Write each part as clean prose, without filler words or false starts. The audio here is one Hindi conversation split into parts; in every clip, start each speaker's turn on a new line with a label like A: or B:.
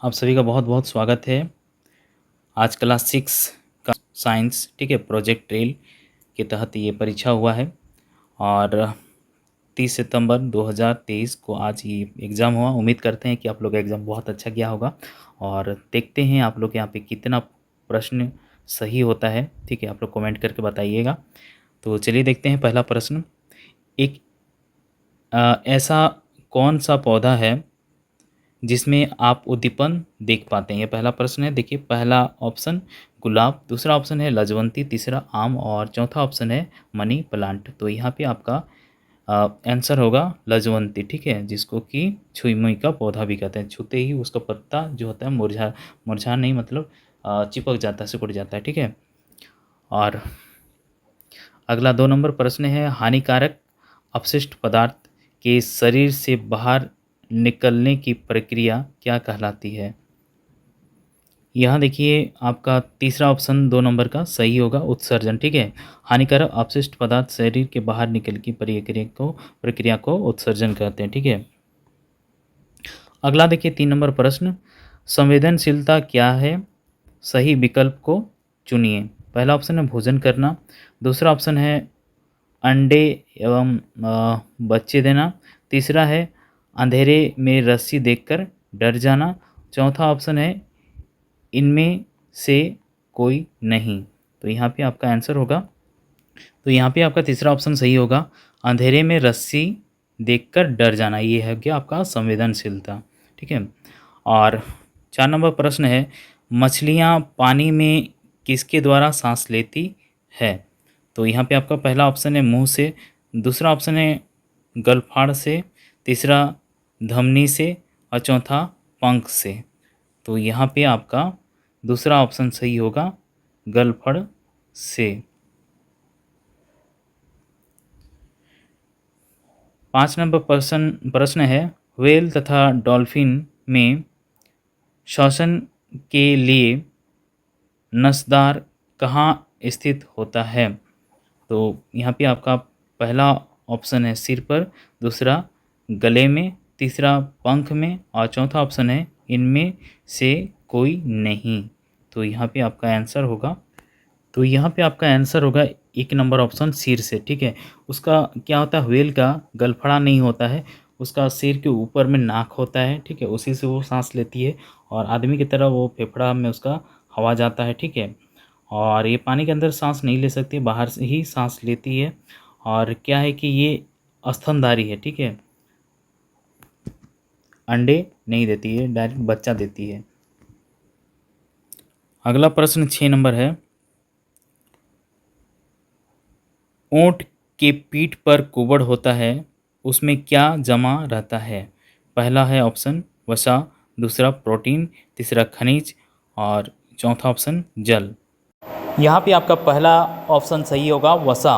A: आप सभी का बहुत बहुत स्वागत है। आज क्लास 6 का साइंस ठीक है प्रोजेक्ट ट्रेल के तहत ये परीक्षा हुआ है और 30 सितंबर 2023 को आज ये एग्ज़ाम हुआ। उम्मीद करते हैं कि आप लोग का एग्ज़ाम बहुत अच्छा गया होगा और देखते हैं आप लोग यहाँ पे कितना प्रश्न सही होता है। ठीक है, आप लोग कमेंट करके बताइएगा। तो चलिए देखते हैं पहला प्रश्न। एक ऐसा कौन सा पौधा है जिसमें आप उद्दीपन देख पाते हैं? ये पहला प्रश्न है। देखिए, पहला ऑप्शन गुलाब, दूसरा ऑप्शन है लजवंती, तीसरा आम और चौथा ऑप्शन है मनी प्लांट। तो यहाँ पे आपका आंसर होगा लजवंती। ठीक है, जिसको कि छुई मुई का पौधा भी कहते हैं। छूते ही उसका पत्ता जो होता है मुरझा नहीं, मतलब चिपक जाता है, सिकुड़ जाता है। ठीक है, और अगला 2 नंबर प्रश्न है, हानिकारक अपशिष्ट पदार्थ के शरीर से बाहर निकलने की प्रक्रिया क्या कहलाती है? यहाँ देखिए, आपका तीसरा ऑप्शन 2 नंबर का सही होगा, उत्सर्जन। ठीक है, हानिकारक अपशिष्ट पदार्थ शरीर के बाहर निकल की प्रक्रिया को उत्सर्जन कहते हैं। ठीक है, अगला देखिए 3 नंबर प्रश्न, संवेदनशीलता क्या है? सही विकल्प को चुनिए। पहला ऑप्शन है भोजन करना, दूसरा ऑप्शन है अंडे एवं बच्चे देना, तीसरा है अंधेरे में रस्सी देखकर डर जाना, चौथा ऑप्शन है इनमें से कोई नहीं। तो यहाँ पे आपका आंसर होगा, तो यहाँ पे आपका तीसरा ऑप्शन सही होगा, अंधेरे में रस्सी देखकर डर जाना। ये है क्या आपका संवेदनशीलता। ठीक है, और 4 नंबर प्रश्न है, मछलियाँ पानी में किसके द्वारा सांस लेती है? तो यहाँ पे आपका पहला ऑप्शन है मुंह से, दूसरा ऑप्शन है गलफाड़ से, तीसरा धमनी से और चौथा पंख से। तो यहाँ पे आपका दूसरा ऑप्शन सही होगा, गलफड़ से। 5 नंबर प्रश्न है, व्हेल तथा डॉल्फिन में श्वसन के लिए नसदार कहाँ स्थित होता है? तो यहाँ पे आपका पहला ऑप्शन है सिर पर, दूसरा गले में, तीसरा पंख में और चौथा ऑप्शन है इनमें से कोई नहीं। तो यहाँ पे आपका आंसर होगा, तो यहाँ पे आपका आंसर होगा 1 नंबर ऑप्शन सिर से। ठीक है, उसका क्या होता है, व्हेल का गलफड़ा नहीं होता है, उसका सिर के ऊपर में नाक होता है। ठीक है, उसी से वो सांस लेती है और आदमी की तरह वो फेफड़ा में उसका हवा जाता है। ठीक है, और ये पानी के अंदर सांस नहीं ले सकती, बाहर से ही सांस लेती है। और क्या है कि ये स्तनधारी है। ठीक है, अंडे नहीं देती है, डायरेक्ट बच्चा देती है। अगला प्रश्न 6 नंबर है, ऊंट के पीठ पर कुबड़ होता है, उसमें क्या जमा रहता है? पहला है ऑप्शन वसा, दूसरा प्रोटीन, तीसरा खनिज और चौथा ऑप्शन जल। यहाँ पे आपका पहला ऑप्शन सही होगा, वसा।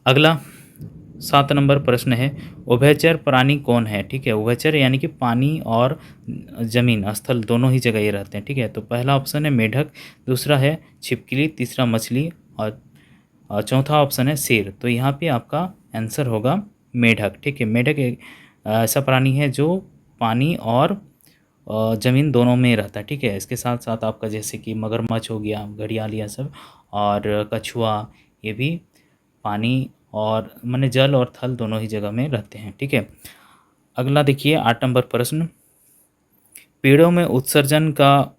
A: अगला 7 नंबर प्रश्न है, उभयचर प्राणी कौन है? ठीक है, उभयचर यानी कि पानी और जमीन स्थल दोनों ही जगह ये रहते हैं। ठीक है, तो पहला ऑप्शन है मेढक, दूसरा है छिपकली, तीसरा मछली और चौथा ऑप्शन है शेर। तो यहाँ पे आपका आंसर होगा मेढक। ठीक है, मेढक एक ऐसा प्राणी है जो पानी और ज़मीन दोनों में रहता है। ठीक है, इसके साथ साथ आपका जैसे कि मगरमच्छ हो गया, घड़ियाल, यह सब, और कछुआ, ये भी पानी और माने जल और थल दोनों ही जगह में रहते हैं। ठीक है, अगला देखिए 8 नंबर प्रश्न, पेड़ों में उत्सर्जन का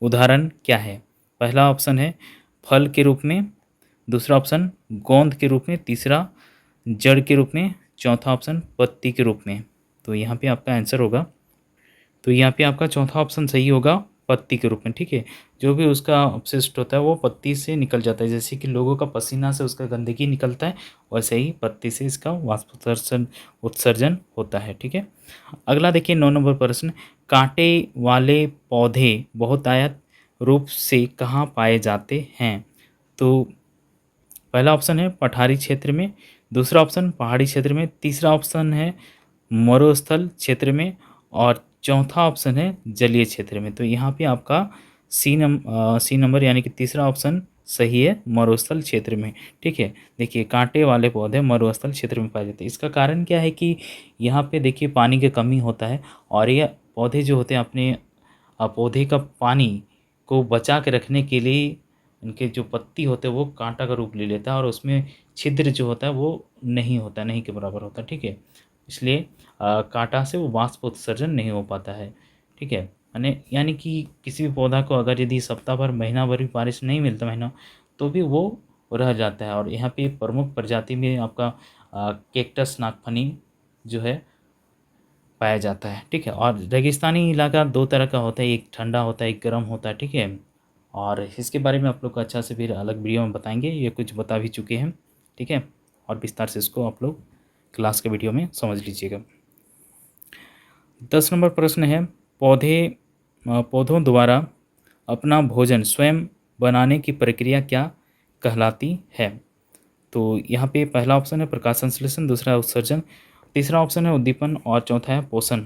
A: उदाहरण क्या है? पहला ऑप्शन है फल के रूप में, दूसरा ऑप्शन गोंद के रूप में, तीसरा जड़ के रूप में, चौथा ऑप्शन पत्ती के रूप में। तो यहाँ पे आपका आंसर होगा, तो यहाँ पे आपका चौथा ऑप्शन सही होगा, पत्ती के रूप में। ठीक है, जो भी उसका अपशिष्ट होता है वो पत्ती से निकल जाता है। जैसे कि लोगों का पसीना से उसका गंदगी निकलता है, वैसे ही पत्ती से इसका वाष्पोत्सर्जन उत्सर्जन होता है। ठीक है, अगला देखिए 9 नंबर प्रश्न, कांटे वाले पौधे बहुतायत रूप से कहाँ पाए जाते हैं? तो पहला ऑप्शन है पठारी क्षेत्र में, दूसरा ऑप्शन पहाड़ी क्षेत्र में, तीसरा ऑप्शन है मरुस्थल क्षेत्र में और चौथा ऑप्शन है जलीय क्षेत्र में। तो यहाँ पे आपका सी नंबर यानी कि तीसरा ऑप्शन सही है मरुस्थल क्षेत्र में। ठीक है, देखिए कांटे वाले पौधे मरुस्थल क्षेत्र में पाए जाते हैं। इसका कारण क्या है कि यहाँ पे देखिए पानी की कमी होता है और ये पौधे जो होते हैं अपने पौधे का पानी को बचा के रखने के लिए उनके जो पत्ती होते हैं वो कांटा का रूप ले लेता है और उसमें छिद्र जो होता है वो नहीं होता, नहीं के बराबर होता। ठीक है, इसलिए कांटा से वो वाष्प उत्सर्जन नहीं हो पाता है। ठीक है, यानी कि किसी भी पौधा को अगर यदि सप्ताह भर महीना भर भी बारिश नहीं मिलता महीना, तो भी वो रह जाता है। और यहाँ पे प्रमुख प्रजाति में आपका कैक्टस नागफनी जो है पाया जाता है। ठीक है, और रेगिस्तानी इलाका दो तरह का होता है, एक ठंडा होता है, एक गर्म होता है। ठीक है, और इसके बारे में आप लोग को अच्छा से फिर अलग वीडियो में बताएंगे, ये कुछ बता भी चुके हैं। ठीक है, और विस्तार से इसको आप लोग क्लास के वीडियो में समझ लीजिएगा। 10 नंबर प्रश्न है, पौधों द्वारा अपना भोजन स्वयं बनाने की प्रक्रिया क्या कहलाती है? तो यहाँ पे पहला ऑप्शन है प्रकाश संश्लेषण, दूसरा उत्सर्जन, तीसरा ऑप्शन है उद्दीपन और चौथा है पोषण।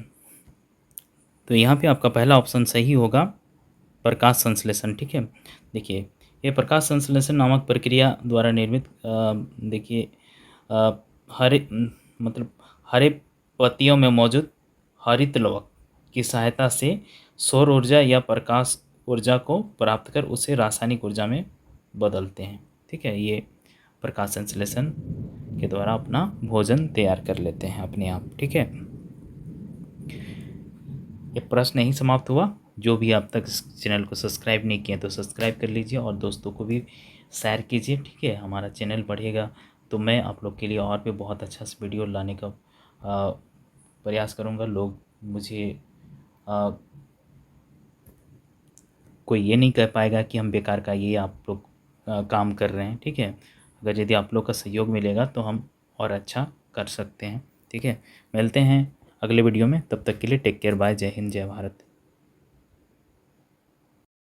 A: तो यहाँ पे आपका पहला ऑप्शन सही होगा, प्रकाश संश्लेषण। ठीक है, देखिए ये प्रकाश संश्लेषण नामक प्रक्रिया द्वारा निर्मित देखिए हरे मतलब हरे पत्तियों में मौजूद हरित लवक की सहायता से सौर ऊर्जा या प्रकाश ऊर्जा को प्राप्त कर उसे रासायनिक ऊर्जा में बदलते हैं। ठीक है, ये प्रकाश संश्लेषण के द्वारा अपना भोजन तैयार कर लेते हैं अपने आप। ठीक है, ये प्रश्न नहीं समाप्त हुआ। जो भी आप तक इस चैनल को सब्सक्राइब नहीं किए तो सब्सक्राइब कर लीजिए और दोस्तों को भी शेयर कीजिए। ठीक है, हमारा चैनल बढ़ेगा तो मैं आप लोग के लिए और भी बहुत अच्छा सा वीडियो लाने का प्रयास करूँगा। लोग मुझे कोई ये नहीं कह पाएगा कि हम बेकार का ये आप लोग काम कर रहे हैं। ठीक है, अगर यदि आप लोग का सहयोग मिलेगा तो हम और अच्छा कर सकते हैं। ठीक है, मिलते हैं अगले वीडियो में, तब तक के लिए टेक केयर, बाय, जय हिंद, जय भारत।